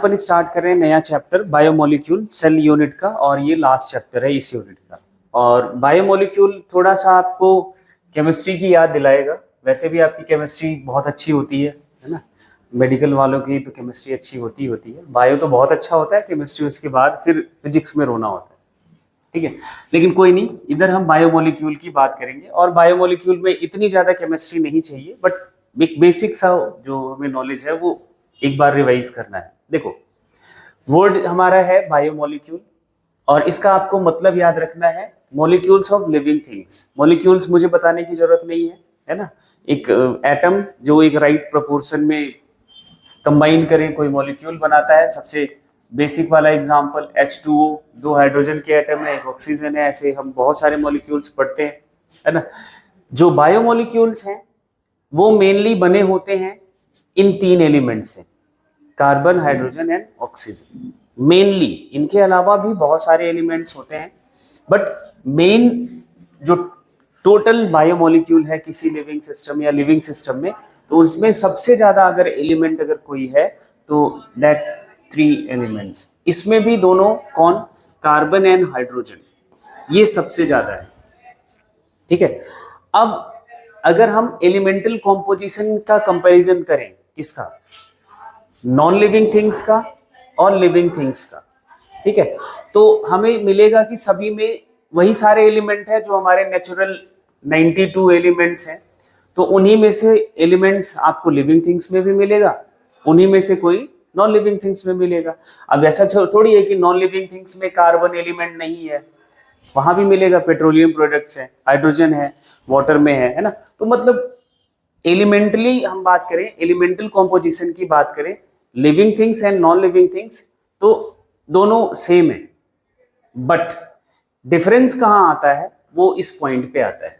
अपन start कर रहे हैं नया चैप्टर बायोमोलिक्यूल सेल यूनिट का, और ये लास्ट चैप्टर है इस यूनिट का। और बायोमोलिक्यूल थोड़ा सा आपको केमिस्ट्री की याद दिलाएगा। वैसे भी आपकी केमिस्ट्री बहुत अच्छी होती है ना, मेडिकल वालों की तो केमिस्ट्री अच्छी होती है। बायो तो बहुत अच्छा होता है, केमिस्ट्री उसके बाद फिर फिजिक्स में रोना होता है, ठीक है। लेकिन कोई नहीं, इधर हम बायोमोलिक्यूल की बात करेंगे। और बायोमोलिक्यूल में इतनी ज्यादा केमिस्ट्री नहीं चाहिए, बट एक बेसिक सा जो हमें नॉलेज है वो एक बार रिवाइज करना है। देखो, वर्ड हमारा है बायोमोलिक्यूल, और इसका आपको मतलब याद रखना है molecules of living things. Molecules मुझे बताने की जरूरत नहीं है ना। एक एटम जो एक राइट प्रोपोर्शन में कंबाइन करें कोई मॉलिक्यूल बनाता है। सबसे बेसिक वाला एग्जांपल H2O, 2 हाइड्रोजन के एटम है, एक ऑक्सीजन है। ऐसे हम बहुत सारे मॉलिक्यूल्स पढ़ते हैं, है ना। जो बायोमोलिक्यूल्स हैं वो मेनली बने होते हैं इन 3 एलिमेंट से, carbon, hydrogen and oxygen. Mainly इनके अलावा भी बहुत सारे एलिमेंट्स होते हैं, बट मेन जो टोटल बायोमोलिक्यूल है किसी लिविंग सिस्टम या लिविंग सिस्टम में, तो उसमें सबसे ज्यादा अगर एलिमेंट अगर कोई है तो दैट 3 एलिमेंट्स। इसमें भी दोनों कौन, कार्बन एंड हाइड्रोजन, ये सबसे ज्यादा है, ठीक है। अब अगर हम एलिमेंटल कॉम्पोजिशन का कंपैरिजन करें, किसका, नॉन लिविंग थिंग्स का और लिविंग थिंग्स का, ठीक है, तो हमें मिलेगा कि सभी में वही सारे एलिमेंट है जो हमारे नेचुरल 92 एलिमेंट्स हैं। तो उन्हीं में से एलिमेंट्स आपको लिविंग थिंग्स में भी मिलेगा, उन्हीं में से कोई नॉन लिविंग थिंग्स में मिलेगा। अब ऐसा थोड़ी है कि नॉन लिविंग थिंग्स में कार्बन एलिमेंट नहीं है, वहां भी मिलेगा। पेट्रोलियम प्रोडक्ट्स है, हाइड्रोजन है, वाटर में है ना। तो मतलब एलिमेंटली हम बात करें, एलिमेंटल कॉम्पोजिशन की बात करें, living things and non living things तो दोनों सेम है। बट डिफरेंस कहां आता है, वो इस पॉइंट पे आता है,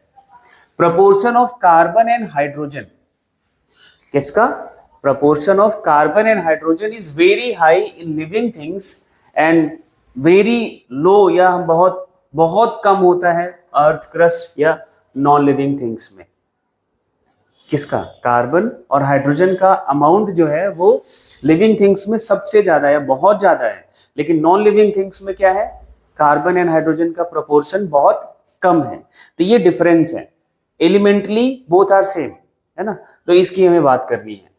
proportion of carbon and hydrogen. किसका, proportion of carbon and hydrogen is very high in living things and very low या बहुत बहुत कम होता है अर्थ क्रस्ट या नॉन लिविंग थिंग्स में। किसका, कार्बन और हाइड्रोजन का अमाउंट जो है वो लिविंग थिंग्स में सबसे ज्यादा है, बहुत ज्यादा है। लेकिन नॉन लिविंग थिंग्स में क्या है, कार्बन एंड हाइड्रोजन का प्रोपोर्शन बहुत कम है। तो ये डिफरेंस है। एलिमेंटली बोथ आर सेम, है ना। तो इसकी हमें बात करनी है।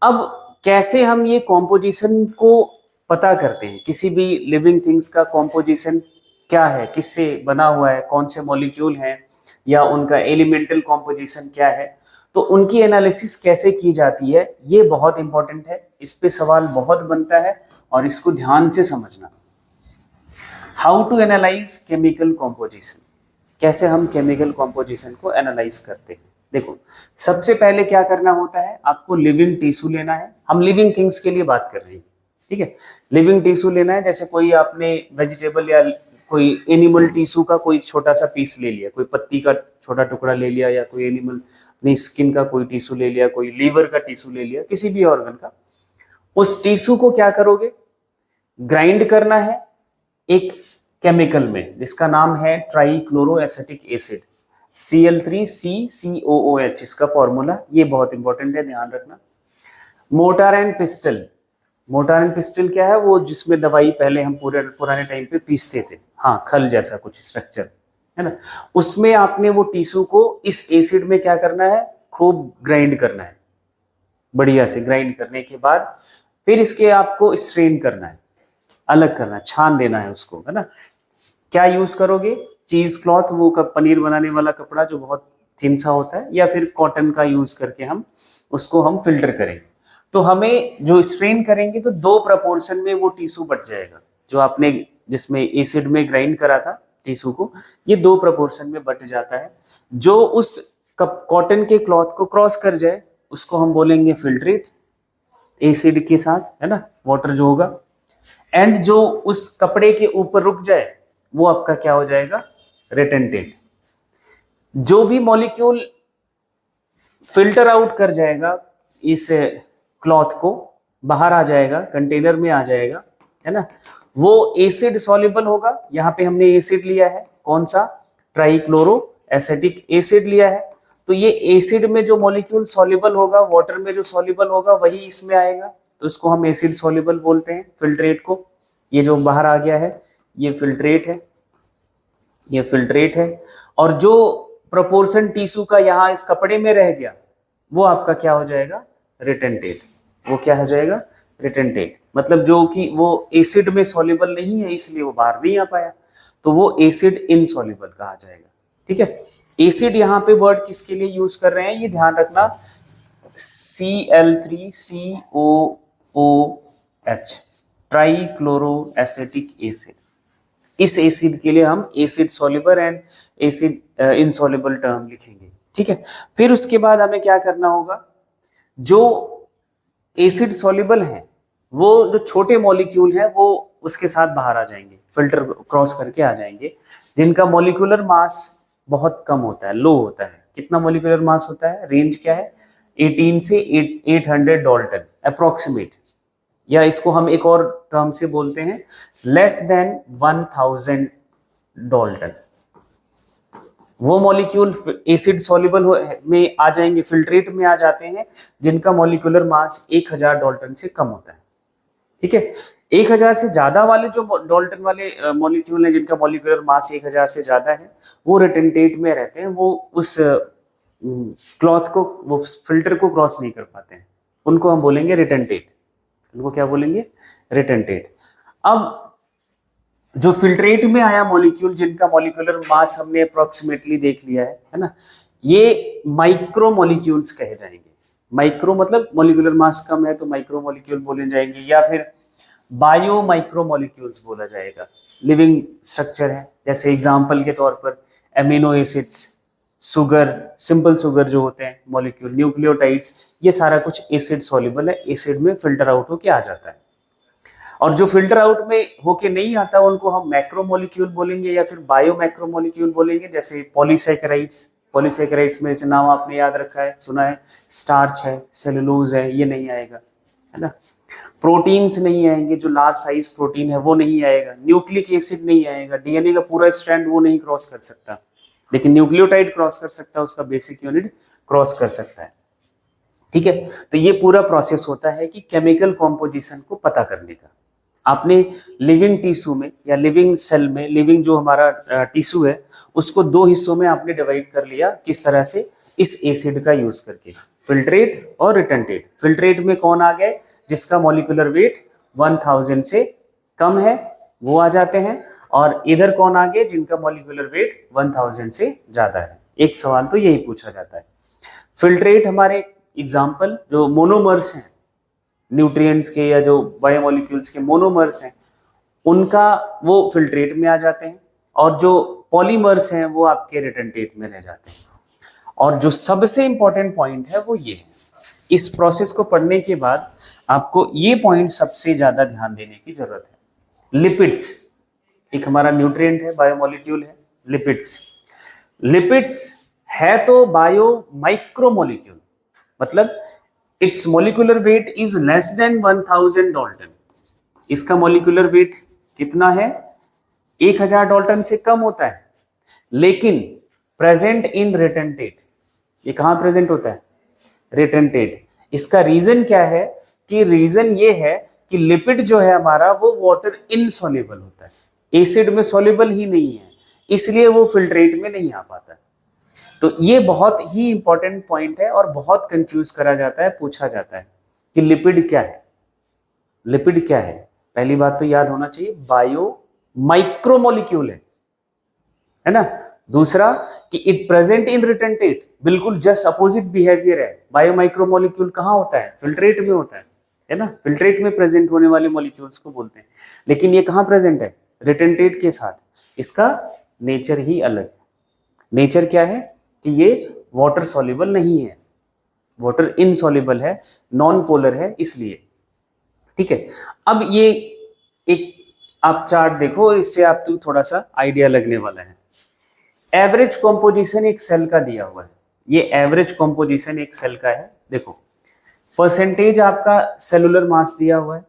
अब कैसे हम ये कॉम्पोजिशन को पता करते हैं, किसी भी लिविंग थिंग्स का कॉम्पोजिशन क्या है, किससे बना हुआ है, कौन से मॉलिक्यूल हैं, या उनका एलिमेंटल कॉम्पोजिशन क्या है, तो उनकी एनालिसिस कैसे की जाती है, ये बहुत इंपॉर्टेंट है। इस पे सवाल बहुत बनता है और इसको ध्यान से समझना। How to analyse chemical composition, कैसे हम केमिकल कॉम्पोजिशन को एनालाइज करते हैं। देखो, सबसे पहले क्या करना होता है, आपको लिविंग टिश्यू लेना है। हम लिविंग थिंग्स के लिए बात कर रहे हैं, ठीक है। लिविंग टिश्यू लेना है, जैसे कोई आपने वेजिटेबल या कोई एनिमल टिश्यू का कोई छोटा सा पीस ले लिया, कोई पत्ती का छोटा टुकड़ा ले लिया, या कोई एनिमल अपनी स्किन का कोई टिश्यू ले लिया, कोई लीवर का टिश्यू ले लिया, किसी भी ऑर्गन का। उस टिश्यू को क्या करोगे, ग्राइंड करना है एक केमिकल में जिसका नाम है ट्राइक्लोरो एसिटिक एसिड, Cl3CCOOH इसका फॉर्मूला। ये बहुत इंपॉर्टेंट है, ध्यान रखना। Mortar and pistol, mortar and pistol क्या है, वो जिसमें दवाई पहले हम पुराने टाइम पे पीसते थे, हाँ, खल जैसा कुछ स्ट्रक्चर, है ना। उसमें आपने वो टिश्यू को इस एसिड में क्या करना है, खूब ग्राइंड करना है। बढ़िया से ग्राइंड करने के बाद फिर इसके आपको स्ट्रेन करना है, अलग करना है, छान देना है उसको, है ना। क्या यूज करोगे, चीज क्लॉथ, वो पनीर बनाने वाला कपड़ा जो बहुत थिन सा होता है, या फिर कॉटन का यूज करके हम उसको हम फिल्टर करेंगे। तो हमें जो स्ट्रेन करेंगे तो 2 प्रपोर्शन में वो टिश्यू बच जाएगा, जो आपने जिसमें एसिड में ग्राइंड करा था टिश्यू को, ये 2 प्रपोर्शन में बट जाता है। जो उस कॉटन के क्लॉथ को क्रॉस कर जाए उसको हम बोलेंगे फिल्ट्रेट, एसिड के साथ, है ना, वाटर जो होगा। एंड जो उस कपड़े के ऊपर रुक जाए वो आपका क्या हो जाएगा, रेटेंटेट। जो भी मॉलिक्यूल फिल्टर आउट कर जाएगा इस क्लॉथ को, बाहर आ जाएगा, कंटेनर में आ जाएगा, है ना, वो एसिड सॉल्युबल होगा। यहाँ पे हमने एसिड लिया है, कौन सा, ट्राइक्लोरो एसिटिक एसिड लिया है। तो ये एसिड में जो मॉलिक्यूल सॉल्युबल होगा, वाटर में जो सॉल्युबल होगा, वही इसमें आएगा। तो इसको हम एसिड सॉल्युबल बोलते हैं फिल्ट्रेट को। ये जो बाहर आ गया है ये फिल्ट्रेट है, ये फिल्ट्रेट है। और जो प्रोपोर्शन टिश्यू का यहाँ इस कपड़े में रह गया वो आपका क्या हो जाएगा, रिटेंटेट। वो क्या हो जाएगा, रिटेंटेट। मतलब जो कि वो एसिड में सॉल्युबल नहीं है इसलिए वो बाहर नहीं आ पाया, तो वो एसिड इनसॉल्युबल कहा जाएगा। ठीक है, एसिड यहाँ पे वर्ड किसके लिए यूज कर रहे हैं ये ध्यान रखना, CL3COOH, ट्राइक्लोरो एसिटिक एसिड। इस एसिड के लिए हम acid soluble and acid insoluble term लिखेंगे। ठीक है, फिर उसके बाद हमें क्या करना होगा, जो एसिड सॉल्युबल है वो जो छोटे मॉलिक्यूल है वो उसके साथ बाहर आ जाएंगे, फिल्टर क्रॉस करके आ जाएंगे, जिनका मॉलिक्यूलर मास बहुत कम होता है, लो होता है। कितना मॉलिक्यूलर मास होता है, रेंज क्या है, 18 से 800 डाल्टन अप्रोक्सीमेट, या इसको हम एक और टर्म से बोलते हैं लेस देन 1000 डाल्टन। वो मॉलिक्यूल एसिड सॉल्युबल में आ जाएंगे, फिल्ट्रेट में आ जाते हैं, जिनका मॉलिक्यूलर मास 1000 डाल्टन से कम होता है। ठीक है, 1000 से ज्यादा वाले जो डाल्टन वाले मॉलिक्यूल हैं, जिनका मॉलिक्यूलर मास 1000 से ज्यादा है, वो रिटेंटेट में रहते हैं। वो उस क्लॉथ को, वो फिल्टर को क्रॉस नहीं कर पाते हैं, उनको हम बोलेंगे रिटेंटेट। उनको क्या बोलेंगे, रिटेंटेट। अब जो फिल्ट्रेट में आया मॉलिक्यूल, जिनका मॉलिक्यूलर मास हमने अप्रोक्सीमेटली देख लिया है ना, ये माइक्रो मॉलिक्यूल्स कहे जाएंगे। माइक्रो मतलब मॉलिक्यूलर मास कम है तो माइक्रो मॉलिक्यूल बोले जाएंगे, या फिर बायो माइक्रो मॉलिक्यूल्स बोला जाएगा। लिविंग स्ट्रक्चर है, जैसे एग्जांपल के तौर पर amino acids, sugar, simple sugar जो होते हैं मॉलिक्यूल, न्यूक्लियोटाइड्स, ये सारा कुछ एसिड सॉल्युबल है, एसिड में फिल्टर आउट होके आ जाता है। और जो फिल्टर आउट में होके नहीं आता उनको हम मैक्रो मॉलिक्यूल बोलेंगे या फिर बायो मैक्रो मॉलिक्यूल बोलेंगे, जैसे पॉलीसैकेराइड्स। पॉलीसैकेराइड्स में से नाम आपने याद रखा है, सुना है, स्टार्च है, सेलुलोज है, ये नहीं आएगा, है ना। प्रोटीन्स नहीं आएंगे, जो लार्ज साइज प्रोटीन है वो नहीं आएगा, न्यूक्लिक एसिड नहीं आएगा, डीएनए का पूरा स्ट्रैंड वो नहीं क्रॉस कर सकता, लेकिन न्यूक्लियोटाइड क्रॉस कर सकता है, उसका बेसिक यूनिट क्रॉस कर सकता है। ठीक है, तो ये पूरा प्रोसेस होता है कि केमिकल कॉम्पोजिशन को पता करने का। आपने लिविंग टिश्यू में या लिविंग सेल में, लिविंग जो हमारा टिश्यू है उसको दो हिस्सों में आपने डिवाइड कर लिया, किस तरह से, इस एसिड का यूज करके, फिल्ट्रेट और रिटेंटेट। फिल्ट्रेट में कौन आ गए, जिसका मॉलिक्यूलर वेट 1000 से कम है वो आ जाते हैं, और इधर कौन आ गए, जिनका मॉलिक्यूलर वेट 1000 से ज्यादा है। एक सवाल तो यही पूछा जाता है। फिल्ट्रेट हमारे एग्जाम्पल जो मोनोमर्स हैं, न्यूट्रिएंट्स के या जो बायोमोलिक्यूल्स के मोनोमर्स हैं, उनका वो फिल्ट्रेट में आ जाते हैं, और जो पॉलीमर्स हैं वो आपके रिटेंटेट में रह जाते हैं। और जो सबसे इंपॉर्टेंट पॉइंट है वो ये है, इस प्रोसेस को पढ़ने के बाद आपको ये पॉइंट सबसे ज्यादा ध्यान देने की जरूरत है। लिपिड्स एक हमारा न्यूट्रिएंट है, बायोमोलिक्यूल है, लिपिड्स। लिपिड्स है तो बायो माइक्रोमोलिक्यूल, मतलब it's molecular weight is less than 1000 Dalton. इसका मॉलिक्यूलर वेट कितना है, 1000 डाल्टन से कम होता है, लेकिन प्रेजेंट इन रिटेंटेट। ये कहां प्रेजेंट होता है, रिटेंटेट। इसका रीजन क्या है, कि रीजन ये है कि लिपिड जो है हमारा वो वाटर इनसॉल्युबल होता है, एसिड में सॉल्युबल ही नहीं है, इसलिए वो फिल्ट्रेट में नहीं आ पाता। तो ये बहुत ही इंपॉर्टेंट पॉइंट है और बहुत कंफ्यूज करा जाता है, पूछा जाता है कि लिपिड क्या है। लिपिड क्या है, पहली बात तो याद होना चाहिए, बायो माइक्रोमोलिक्यूल है ना। दूसरा कि इट प्रेजेंट इन रिटेंटेट, बिल्कुल जस्ट अपोजिट बिहेवियर है। बायो माइक्रोमोलिक्यूल कहाँ होता है, फिल्ट्रेट में होता है ना, फिल्ट्रेट में प्रेजेंट होने वाले मॉलिक्यूल्स को बोलते हैं, लेकिन ये कहाँ प्रेजेंट है, रिटेंटेट के साथ। इसका नेचर ही अलग है। नेचर क्या है कि ये वाटर सॉल्युबल नहीं है, वाटर इनसॉल्युबल है, नॉन पोलर है, इसलिए। ठीक है, अब ये एक आप चार्ट देखो, इससे आपको थोड़ा सा आइडिया लगने वाला है। एवरेज कॉम्पोजिशन एक सेल का दिया हुआ है, ये एवरेज कॉम्पोजिशन एक सेल का है। देखो परसेंटेज आपका सेलुलर मास दिया हुआ है,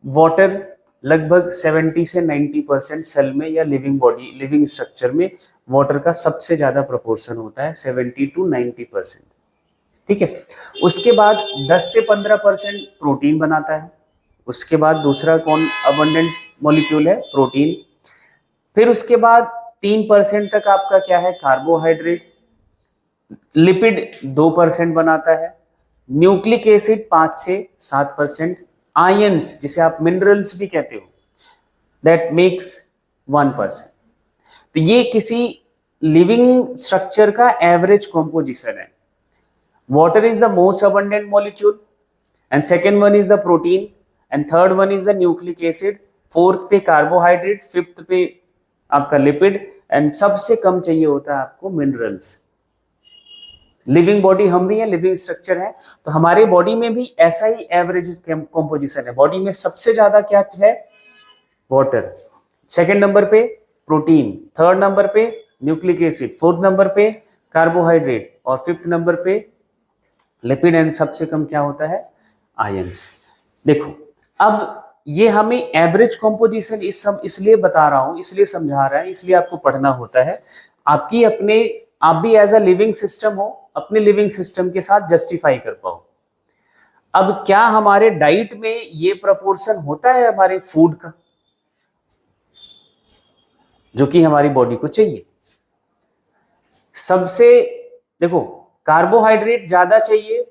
वाटर लगभग 70 से 90% सेल में या लिविंग बॉडी, लिविंग स्ट्रक्चर में वाटर का सबसे ज्यादा प्रोपोर्शन होता है, 70 to 90%। ठीक है। उसके बाद 10 से 15% प्रोटीन बनाता है। उसके बाद दूसरा कौन अबंडेंट मॉलिक्यूल है? प्रोटीन। फिर उसके बाद 3% तक आपका क्या है? कार्बोहाइड्रेट। लिपिड 2% बनाता है। न्यूक्लिक एसिड 5 से 7%। आयंस जिसे आप मिनरल्स भी कहते हो, दैट मेक्स 1%। तो ये किसी लिविंग स्ट्रक्चर का एवरेज कॉम्पोजिशन है। Water is the most abundant molecule, and second one is the protein, and third one is the nucleic acid, fourth पे कार्बोहाइड्रेट, फिफ्थ पे आपका लिपिड, एंड सबसे कम चाहिए होता है आपको मिनरल्स। लिविंग बॉडी हम भी है, लिविंग स्ट्रक्चर है, तो हमारे बॉडी में भी ऐसा ही एवरेज कॉम्पोजिशन है। बॉडी में सबसे ज्यादा क्या है? वाटर। सेकेंड नंबर पे प्रोटीन, थर्ड नंबर पे न्यूक्लिक एसिड, फोर्थ नंबर पे कार्बोहाइड्रेट, और फिफ्थ नंबर पे लिपिड, एंड सबसे कम क्या होता है? आयंस। देखो, अब ये हमें एवरेज कॉम्पोजिशन इस सब इसलिए बता रहा हूं, इसलिए समझा रहा है, इसलिए आपको पढ़ना होता है। आपकी अपने आप भी एज अ लिविंग सिस्टम हो, अपने लिविंग सिस्टम के साथ जस्टिफाई कर पाओ। अब क्या हमारे डाइट में ये प्रपोर्शन होता है हमारे फूड का, जो कि हमारी बॉडी को चाहिए? सबसे देखो, कार्बोहाइड्रेट ज्यादा चाहिए,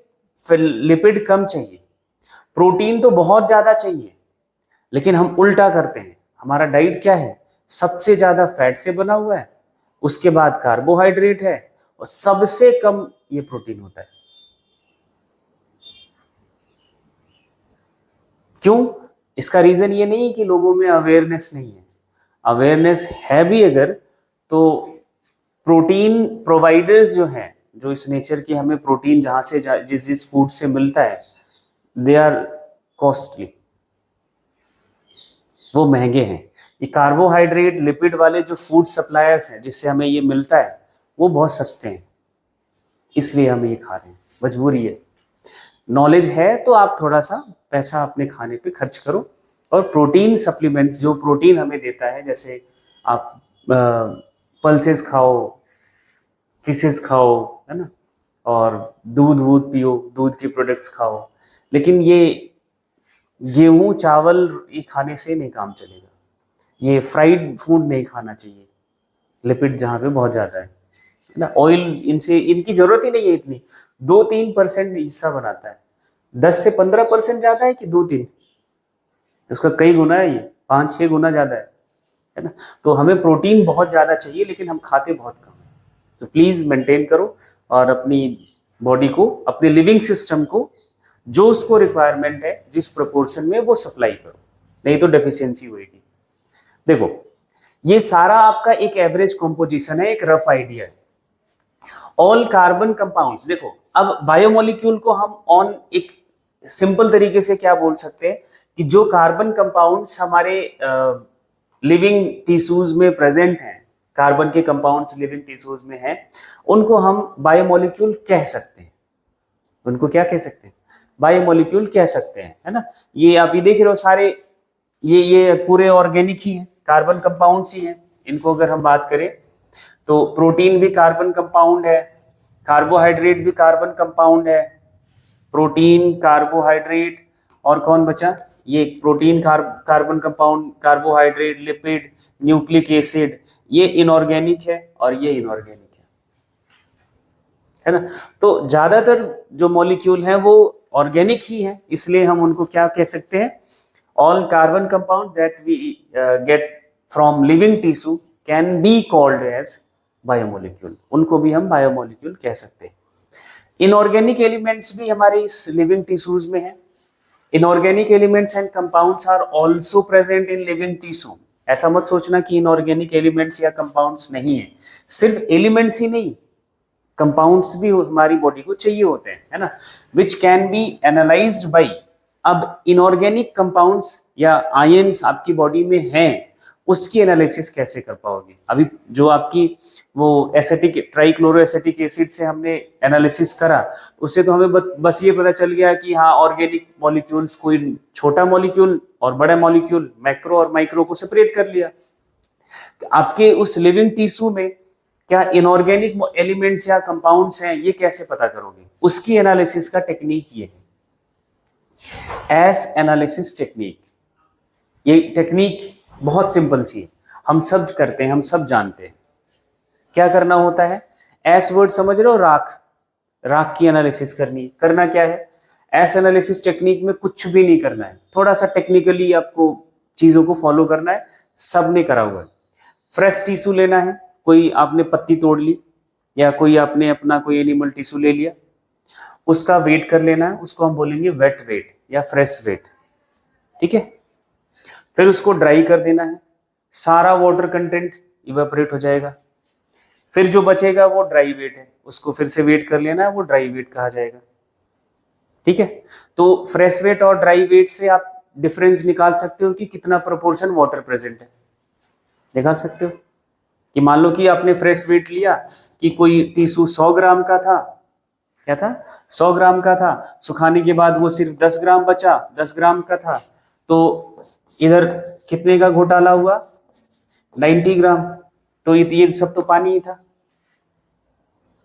फिर लिपिड कम चाहिए, प्रोटीन तो बहुत ज्यादा चाहिए, लेकिन हम उल्टा करते हैं। हमारा डाइट क्या है? सबसे ज्यादा फैट से बना हुआ है, उसके बाद कार्बोहाइड्रेट है, और सबसे कम ये प्रोटीन होता है। क्यों? इसका रीजन ये नहीं कि लोगों में अवेयरनेस नहीं है। अवेयरनेस है भी अगर, तो प्रोटीन प्रोवाइडर्स जो हैं, जो इस नेचर की हमें प्रोटीन जहां से जिस जिस फूड से मिलता है, दे आर कॉस्टली, वो महंगे हैं। ये कार्बोहाइड्रेट लिपिड वाले जो फूड सप्लायर्स हैं जिससे हमें ये मिलता है, वो बहुत सस्ते हैं, इसलिए हम ये खा रहे हैं, मजबूरी है। नॉलेज है तो आप थोड़ा सा पैसा अपने खाने पे खर्च करो, और प्रोटीन सप्लीमेंट्स जो प्रोटीन हमें देता है, जैसे आप पल्सेस खाओ, फिशेस खाओ, है ना, और दूध वूध पियो, दूध के प्रोडक्ट्स खाओ, लेकिन ये गेहूं चावल ये खाने से नहीं काम चलेगा। ये फ्राइड फूड नहीं खाना चाहिए, लिपिड जहाँ पे बहुत ज़्यादा है ना। ऑयल इनसे इनकी जरूरत ही नहीं है इतनी, 2-3% हिस्सा बनाता है। 10 से 15% ज़्यादा है कि 2-3? उसका कई गुना है, ये 5-6 गुना ज़्यादा है ना। तो हमें प्रोटीन बहुत ज़्यादा चाहिए, लेकिन हम खाते बहुत कम है। तो प्लीज़ मेंटेन करो, और अपनी बॉडी को, अपने लिविंग सिस्टम को जो उसको रिक्वायरमेंट है जिस प्रोपोर्शन में, वो सप्लाई करो, नहीं तो डेफिशिएंसी होगी। देखो, ये सारा आपका एक एवरेज कंपोजिशन है, एक रफ आइडिया है। ऑल कार्बन कंपाउंड्स, देखो अब बायोमोलिक्यूल को हम ऑन एक सिंपल तरीके से क्या बोल सकते हैं कि जो कार्बन कंपाउंड्स हमारे लिविंग टिश्यूज में प्रेजेंट हैं, कार्बन के कंपाउंड्स लिविंग टिश्यूज में हैं, उनको हम बायोमोलिक्यूल कह सकते हैं। उनको क्या कह सकते हैं? बायोमोलिक्यूल कह सकते हैं, है ना। ये आप ये देख रहे हो सारे, ये पूरे ऑर्गेनिक ही है, कार्बन कंपाउंड्स ही हैं। इनको अगर हम बात करें तो प्रोटीन भी कार्बन कंपाउंड है, कार्बोहाइड्रेट भी कार्बन कंपाउंड है। प्रोटीन, कार्बोहाइड्रेट, और कौन बचा? ये protein carbon compound, carbohydrate, lipid, nucleic acid, ये इनऑर्गेनिक है और ये इनऑर्गेनिक है ना। तो ज्यादातर जो मॉलिक्यूल हैं वो ऑर्गेनिक ही है, इसलिए हम उनको क्या कह सकते हैं? All carbon compound that we get from living tissue can be called as biomolecule. उनको भी हम बायोमोलिक्यूल कह सकते हैं। इनऑर्गेनिक एलिमेंट्स भी हमारे इस लिविंग टिश्यूज में है। Inorganic elements and compounds are also present in living tissue. ऐसा मत सोचना कि इनऑर्गेनिक एलिमेंट्स या कंपाउंड्स नहीं है। सिर्फ एलिमेंट्स ही नहीं, कंपाउंड्स भी हमारी बॉडी को चाहिए होते हैं, है ना, which can be analysed by. अब इनऑर्गेनिक कंपाउंड्स या आयंस आपकी बॉडी में हैं, उसकी एनालिसिस कैसे कर पाओगे? अभी जो आपकी वो एसिटिक ट्राइक्लोरोएसिटिक एसिड से हमने एनालिसिस करा, उससे तो हमें बस ये पता चल गया कि हाँ, ऑर्गेनिक मॉलिक्यूल्स, कोई छोटा मॉलिक्यूल और बड़ा मॉलिक्यूल, मैक्रो और माइक्रो को सेपरेट कर लिया। आपके उस लिविंग टिश्यू में क्या इनऑर्गेनिक एलिमेंट्स या कंपाउंड्स हैं, ये कैसे पता करोगे? उसकी एनालिसिस का टेक्निक ये है, एस एनालिसिस टेक्निक। ये टेक्निक बहुत सिंपल सी है, हम सब करते हैं, हम सब जानते हैं। क्या करना होता है? एस वर्ड समझ रहे हो? राख, राख की एनालिसिस करना क्या है? एस एनालिसिस टेक्निक में कुछ भी नहीं करना है, थोड़ा सा टेक्निकली आपको चीजों को फॉलो करना है, सबने करा हुआ है। फ्रेश टिश्यू लेना है, कोई आपने पत्ती तोड़ ली या कोई आपने अपना कोई एनिमल टिश्यू ले लिया, उसका वेट कर लेना है, उसको हम बोलेंगे वेट वेट या फ्रेश वेट, ठीक है। फिर उसको ड्राई कर देना है, सारा वाटर कंटेंट इवेपोरेट हो जाएगा। फिर जो बचेगा वो ड्राई वेट है, उसको फिर से वेट कर लेना है, वो ड्राई वेट कहा जाएगा, ठीक है। तो फ्रेश वेट और ड्राई वेट से आप डिफरेंस निकाल सकते हो कि कितना प्रोपोर्शन वाटर प्रेजेंट है, निकाल सकते हो। कि मान लो कि आपने फ्रेश वेट लिया कि कोई टिश्यू 100 ग्राम का था, क्या था? 100 ग्राम का था, सुखाने के बाद वो सिर्फ 10 ग्राम बचा, 10 ग्राम का था, तो इधर कितने का घोटाला हुआ? 90 ग्राम। तो ये सब तो पानी ही था,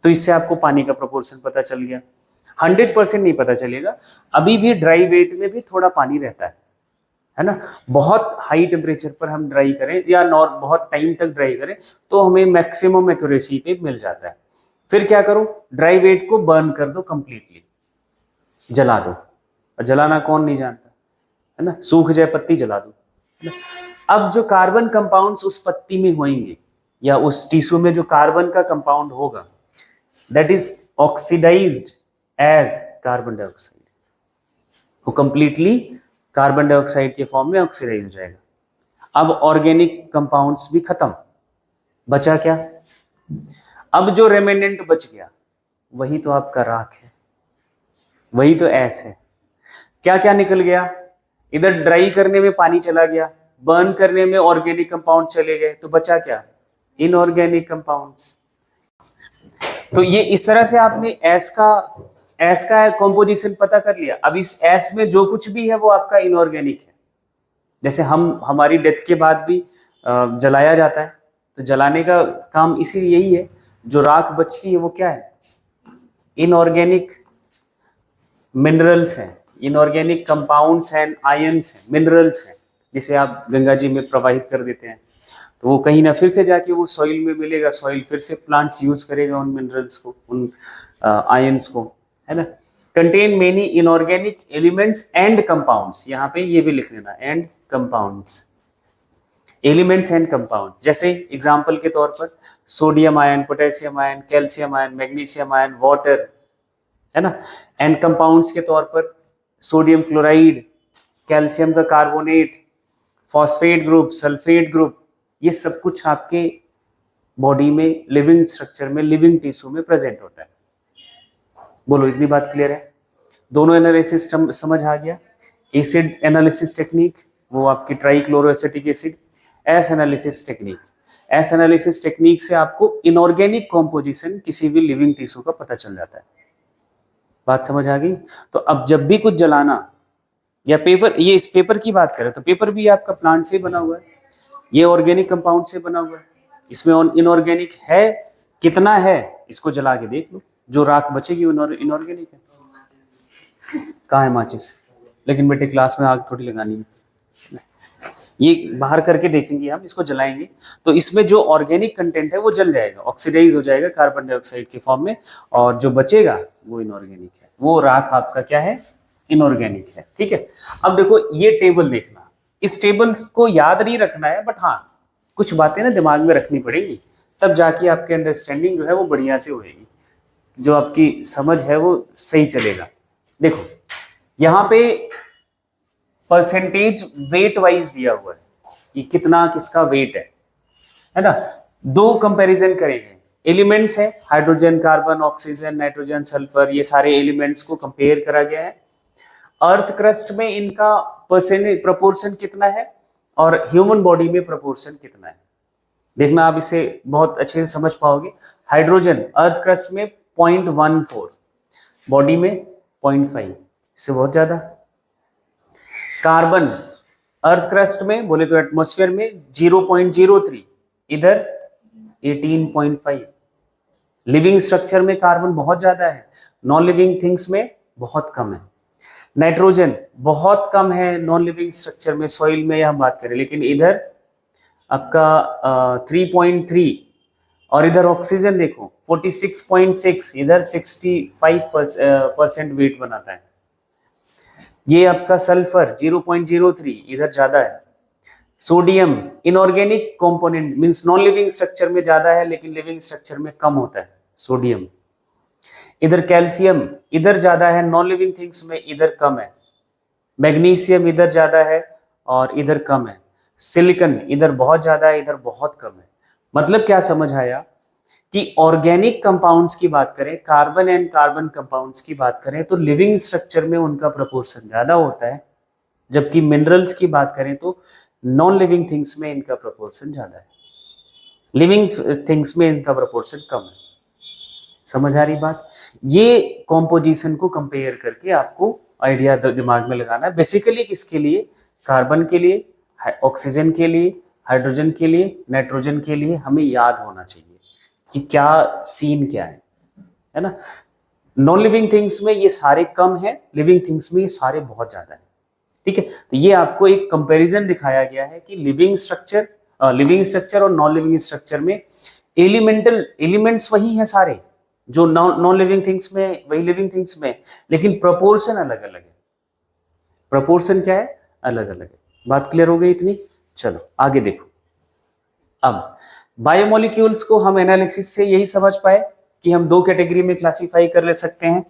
तो इससे आपको पानी का प्रोपोर्शन पता चल गया। 100% नहीं पता चलेगा, अभी भी ड्राई वेट में भी थोड़ा पानी रहता है ना। बहुत हाई टेम्परेचर पर हम ड्राई करें या बहुत टाइम तक ड्राई करें तो हमें मैक्सिमम एक्यूरेसी पे मिल जाता है। फिर क्या करो? ड्राई वेट को बर्न कर दो कंप्लीटली, जला दो। और जलाना कौन नहीं जानता, है ना? सूख जाए पत्ती, जला दो। अब जो कार्बन कंपाउंड्स उस पत्ती में होंगे या उस टिश्यू में जो कार्बन का कंपाउंड होगा, that is oxidised as carbon dioxide. वो कंप्लीटली कार्बन डाइऑक्साइड के फॉर्म में ऑक्सीडाइज हो जाएगा। अब ऑर्गेनिक कंपाउंड्स भी खत्म, बचा क्या? अब जो रेमेनेंट बच गया वही तो आपका राख है, वही तो एस है। क्या क्या निकल गया? इधर ड्राई करने में पानी चला गया, बर्न करने में ऑर्गेनिक कंपाउंड चले गए, तो बचा क्या? Inorganic compounds. तो ये इस तरह से आपने एस का कॉम्पोजिशन पता कर लिया। अब इस एस में जो कुछ भी है वो आपका इनऑर्गेनिक है। जैसे हमारी डेथ के बाद भी जलाया जाता है, तो जलाने का काम इसीलिए यही है। जो राख बचती है वो क्या है? इनऑर्गेनिक मिनरल्स हैं, इनऑर्गेनिक कंपाउंड्स हैं, आयंस हैं, मिनरल्स हैं, जिसे आप गंगा जी में प्रवाहित कर देते हैं, तो वो कहीं ना फिर से जाके वो सॉइल में मिलेगा, सॉइल फिर से प्लांट्स यूज करेगा उन मिनरल्स को, उन आयंस को, है ना। Contain many inorganic elements and compounds, यहाँ पे ये भी लिख लेना, and compounds, elements and compound. जैसे एग्जाम्पल के तौर पर sodium ion, potassium ion, calcium ion, magnesium ion, water, है ना। एंड कंपाउंड्स के तौर पर सोडियम क्लोराइड, कैल्शियम का carbonate, phosphate group, sulphate group, ये सब कुछ आपके बॉडी में लिविंग स्ट्रक्चर में, लिविंग टिश्यू में प्रेजेंट होता है। बोलो, इतनी बात क्लियर है? दोनों एनालिसिस समझ आ गया। एसिड एनालिसिस टेक्निक, वो आपकी trichloroacetic acid. S analysis technique, S analysis technique से आपको इनऑर्गेनिक कॉम्पोजिशन किसी भी लिविंग टिश्यू का पता चल जाता है। बात समझ आ गई? तो अब जब भी कुछ जलाना या पेपर, ये इस पेपर की बात करें तो पेपर भी आपका प्लांट से बना हुआ है, ये ऑर्गेनिक कंपाउंड से बना हुआ है। इसमें इनऑर्गेनिक है कितना है, इसको जला के देख लो, जो राख बचेगी इनऑर्गेनिक है। कहाँ है माचिस? लेकिन बेटे क्लास में आग थोड़ी लगानी है, ये बाहर करके देखेंगे हम, इसको जलाएंगे तो इसमें जो ऑर्गेनिक कंटेंट है वो जल जाएगा, ऑक्सीडाइज हो जाएगा कार्बन डाइऑक्साइड के फॉर्म में, और जो बचेगा वो इनऑर्गेनिक है। वो राख आपका क्या है? इनऑर्गेनिक है, ठीक है। अब देखो ये टेबल देखना, इस टेबल को याद नहीं रखना है, बट हाँ कुछ बातें ना दिमाग में रखनी पड़ेगी, तब जाके आपकी अंडरस्टैंडिंग जो है वो बढ़िया से होएगी, जो आपकी समझ है वो सही चलेगा। देखो यहाँ पे परसेंटेज वेट वाइज दिया हुआ है कि कितना किसका वेट है ना। दो कंपैरिजन करेंगे, एलिमेंट्स है hydrogen, carbon, oxygen, nitrogen, sulphur, ये सारे एलिमेंट्स को कंपेयर करा गया है। अर्थ क्रस्ट में इनका परसेंटेज प्रोपोर्शन कितना है और ह्यूमन बॉडी में प्रोपोर्शन कितना है, देखना आप इसे बहुत अच्छे से समझ पाओगे। हाइड्रोजन अर्थ क्रस्ट में 0.14, बॉडी में 0.5, इससे बहुत ज्यादा। कार्बन अर्थ क्रस्ट में बोले तो एटमॉस्फेयर में 0.03, इधर 18.5, लिविंग स्ट्रक्चर में कार्बन बहुत ज्यादा है, नॉन लिविंग थिंग्स में बहुत कम है। नाइट्रोजन बहुत कम है नॉन लिविंग स्ट्रक्चर में, सॉइल में हम बात करें, लेकिन इधर आपका 3.3, और इधर ऑक्सीजन देखो 46.6, इधर 65% वेट बनाता है। ये आपका सल्फर 0.03, इधर ज्यादा है। Sodium inorganic component means non living structure में ज्यादा है, लेकिन लिविंग स्ट्रक्चर में कम होता है सोडियम। इधर कैल्शियम इधर ज्यादा है, नॉन लिविंग थिंग्स में इधर कम है। मैग्नीशियम इधर ज्यादा है और इधर कम है। सिलिकॉन इधर बहुत ज्यादा है, इधर बहुत कम है। मतलब क्या समझ आया कि ऑर्गेनिक कंपाउंड्स की बात करें, कार्बन एंड कार्बन कंपाउंड्स की बात करें, तो लिविंग स्ट्रक्चर में उनका प्रोपोर्शन ज्यादा होता है, जबकि मिनरल्स की बात करें तो नॉन लिविंग थिंग्स में इनका प्रोपोर्शन ज्यादा है, लिविंग थिंग्स में इनका प्रोपोर्शन कम है। समझ आ रही बात? ये कॉम्पोजिशन को कंपेयर करके आपको आइडिया दिमाग में लगाना है। बेसिकली किसके लिए? कार्बन के लिए, ऑक्सीजन के लिए, हाइड्रोजन के लिए, नाइट्रोजन के लिए हमें याद होना चाहिए कि क्या सीन क्या है ना। नॉन लिविंग थिंग्स में ये सारे कम है, लिविंग थिंग्स में ये सारे बहुत ज्यादा है। ठीक है, तो ये आपको एक कंपैरिजन दिखाया गया है कि लिविंग स्ट्रक्चर और नॉन लिविंग स्ट्रक्चर में एलिमेंट्स वही हैं सारे, जो नॉन लिविंग थिंग्स में वही लिविंग थिंग्स में, लेकिन प्रोपोर्शन अलग अलग है। प्रोपोर्शन क्या है? अलग अलग है। बात क्लियर हो गई इतनी? चलो आगे देखो। अब बायोमोलिक्यूल्स को हम एनालिसिस से यही समझ पाए कि हम दो कैटेगरी में क्लासिफाई कर ले सकते हैं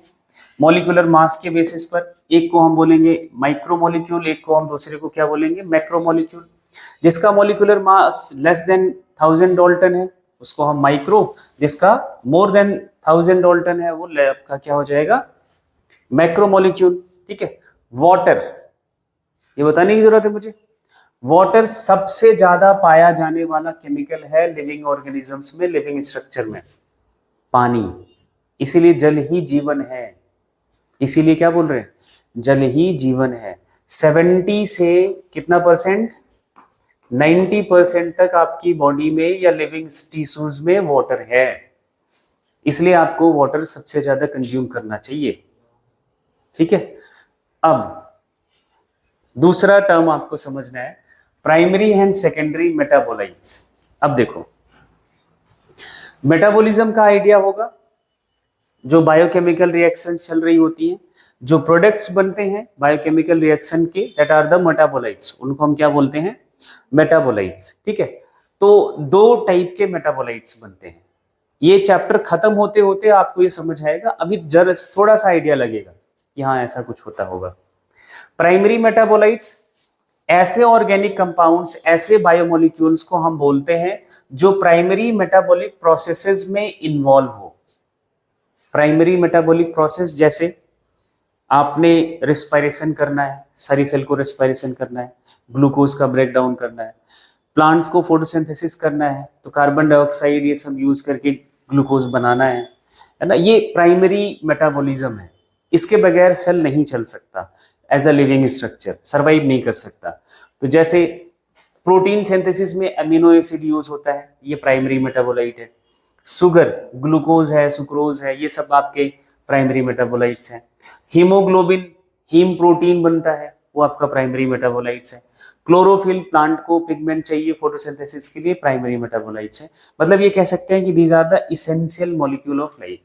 मॉलिक्यूलर मास के बेसिस पर। एक को हम बोलेंगे माइक्रोमोलिक्यूल, एक को हम दूसरे को क्या बोलेंगे? मैक्रोमोलिक्यूल। जिसका molecular mass less than 1000 Dalton है उसको हम माइक्रो, जिसका मोर देन 1000 डाल्टन है वो आपका क्या हो जाएगा? मैक्रोमोलिक्यूल। ठीक है। वाटर, ये बताने की जरूरत है मुझे, वाटर सबसे ज्यादा पाया जाने वाला केमिकल है लिविंग ऑर्गेनिजम्स में, लिविंग स्ट्रक्चर में, पानी। इसीलिए जल ही जीवन है। इसीलिए क्या बोल रहे हैं? जल ही जीवन है। 70 से कितना परसेंट? 90% तक आपकी बॉडी में या लिविंग टिश्यूज में वाटर है। इसलिए आपको वाटर सबसे ज्यादा कंज्यूम करना चाहिए। ठीक है। अब दूसरा टर्म आपको समझना है, प्राइमरी एंड सेकेंडरी मेटाबोलाइट्स। अब देखो, मेटाबॉलिज्म का आइडिया होगा, जो बायोकेमिकल रिएक्शंस चल रही होती हैं, जो प्रोडक्ट्स बनते हैं बायोकेमिकल रिएक्शन के, दैट आर द मेटाबोलाइट्स, उनको हम क्या बोलते हैं? मेटाबोलाइट्स। ठीक है। तो दो टाइप के मेटाबोलाइट्स बनते हैं। ये चैप्टर खत्म होते होते आपको ये समझ आएगा, अभी जरा थोड़ा सा आइडिया लगेगा कि हाँ ऐसा कुछ होता होगा। प्राइमरी मेटाबोलाइट्स ऐसे ऑर्गेनिक कंपाउंड्स, ऐसे बायोमोलिक्यूल्स को हम बोलते हैं जो प्राइमरी मेटाबॉलिक प्रोसेसेस में इन्वॉल्व हो। प्राइमरी मेटाबॉलिक प्रोसेस, जैसे आपने रिस्पायरेशन करना है, सारी सेल को रिस्पायरेशन करना है, ग्लूकोज का ब्रेक डाउन करना है, प्लांट्स को फोटोसिंथेसिस करना है, तो कार्बन डाइऑक्साइड ये सब यूज करके ग्लूकोज बनाना है ना। ये प्राइमरी मेटाबॉलिज्म है। इसके बगैर सेल नहीं चल सकता, as a living structure survive नहीं कर सकता। तो जैसे प्रोटीन सिंथेसिस में अमीनो एसिड यूज होता है, ये प्राइमरी मेटाबोलाइट है। शुगर, ग्लूकोज है, सुक्रोज है, ये सब आपके प्राइमरी मेटाबोलाइट्स हैं। हीमोग्लोबिन, हीम प्रोटीन बनता है, वो आपका प्राइमरी मेटाबोलाइट्स है। क्लोरोफिल, प्लांट को पिगमेंट चाहिए फोटोसिंथेसिस के लिए, प्राइमरी मेटाबोलाइट्स है। मतलब ये कह सकते हैं कि these are the essential molecule of life.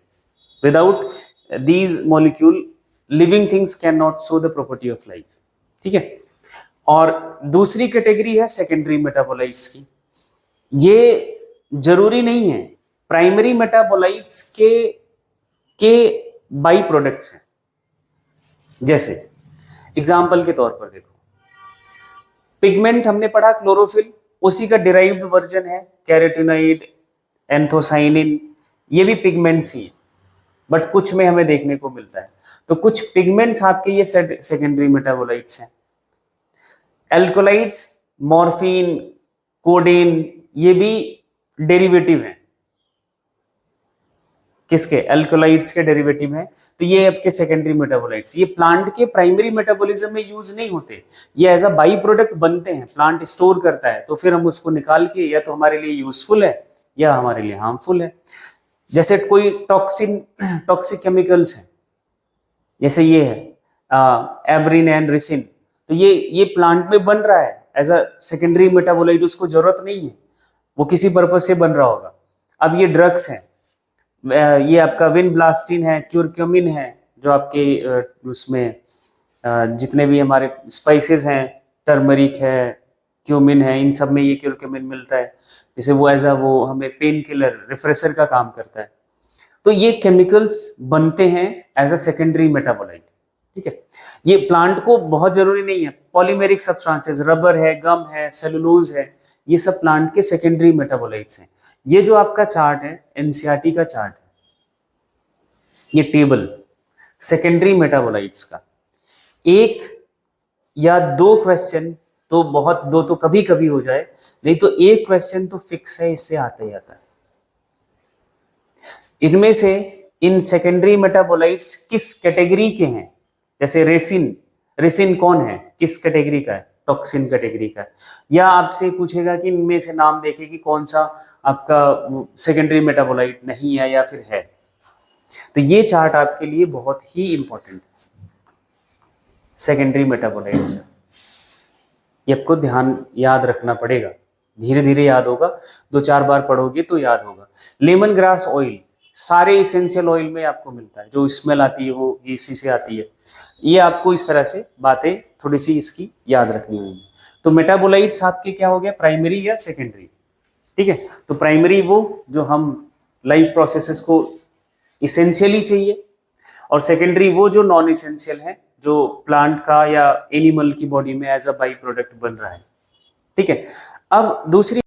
Without these molecule living things can not show the property of life. ठीक है। और दूसरी कैटेगरी है सेकेंडरी मेटाबोलाइट्स की। ये जरूरी नहीं है, प्राइमरी मेटाबोलाइट्स के बाई प्रोडक्ट्स हैं। जैसे एग्जाम्पल के तौर पर देखो, पिगमेंट हमने पढ़ा क्लोरोफिल, उसी का डिराइव्ड वर्जन है कैरोटीनॉइड, एंथोसाइनिन, ये भी पिगमेंट्स ही है, बट कुछ में हमें देखने को मिलता है। तो कुछ पिगमेंट्स आपके ये सेकेंडरी मेटाबोलाइट्स हैं। एल्कोलाइड्स, मॉर्फिन, कोडेन, ये भी डेरिवेटिव हैं। किसके? एल्कोलाइड्स के डेरिवेटिव हैं। तो ये आपके सेकेंडरी मेटाबोलाइट्स, ये प्लांट के प्राइमरी मेटाबॉलिज्म में यूज नहीं होते, ये एज अ बाई प्रोडक्ट बनते हैं, प्लांट स्टोर करता है, तो फिर हम उसको निकाल के या तो हमारे लिए यूजफुल है या हमारे लिए हार्मफुल है। जैसे कोई टॉक्सिक केमिकल्स हैं, जैसे ये है एब्रिन एंड रिसिन, तो ये प्लांट में बन रहा है एज अ सेकेंडरी मेटाबोलाइट, उसको जरूरत नहीं है, वो किसी पर्पज से बन रहा होगा। अब ये ड्रग्स हैं, ये आपका विनब्लास्टिन है, क्यूरक्यूमिन है, जो आपके उसमें जितने भी हमारे स्पाइसेस हैं, टर्मरिक है, क्यूमिन है, इन सब में ये क्यूरक्यूमिन मिलता है, जैसे वो एज अ वो हमें पेन किलर रिफ्रेशर का काम करता है। तो ये केमिकल्स बनते हैं एज अ सेकेंडरी मेटाबोलाइट, ठीक है। ये प्लांट को बहुत जरूरी नहीं है, पॉलीमेरिक सब्सटेंसेस, रबर है, गम है, सेलुलोज है, ये सब प्लांट के सेकेंडरी मेटाबोलाइट्स हैं। ये जो आपका चार्ट है एनसीईआरटी का चार्ट है, ये टेबल सेकेंडरी मेटाबोलाइट्स का, एक या दो क्वेश्चन तो बहुत, दो तो कभी कभी हो जाए, नहीं तो एक क्वेश्चन तो फिक्स है, इससे आता ही आता है। इनमें से इन सेकेंडरी मेटाबोलाइट्स किस कैटेगरी के हैं, जैसे रेसिन, रेसिन कौन है, किस कैटेगरी का है, टॉक्सिन कैटेगरी का है। या आपसे पूछेगा कि इनमें से नाम देखे कि कौन सा आपका सेकेंडरी मेटाबोलाइट नहीं है या फिर है। तो ये चार्ट आपके लिए बहुत ही इंपॉर्टेंट है, सेकेंडरी मेटाबोलाइट्स, ये आपको ध्यान याद रखना पड़ेगा, धीरे धीरे याद होगा, 2-4 बार पढ़ोगे तो याद होगा। लेमन ग्रास ऑयल सारे इसेंशियल ऑयल में आपको मिलता है, जो स्मेल आती है वो इसी से आती है। ये आपको इस तरह से बातें थोड़ी सी इसकी याद रखनी होगी। तो मेटाबोलाइट्स आपके क्या हो गया, प्राइमरी या सेकेंडरी, ठीक है। तो प्राइमरी वो जो हम लाइफ प्रोसेसेस को इसेंशियली चाहिए, और सेकेंडरी वो जो नॉन इसेंशियल है, जो प्लांट का या एनिमल की बॉडी में एज अ बाई प्रोडक्ट बन रहा है, ठीक है। अब दूसरी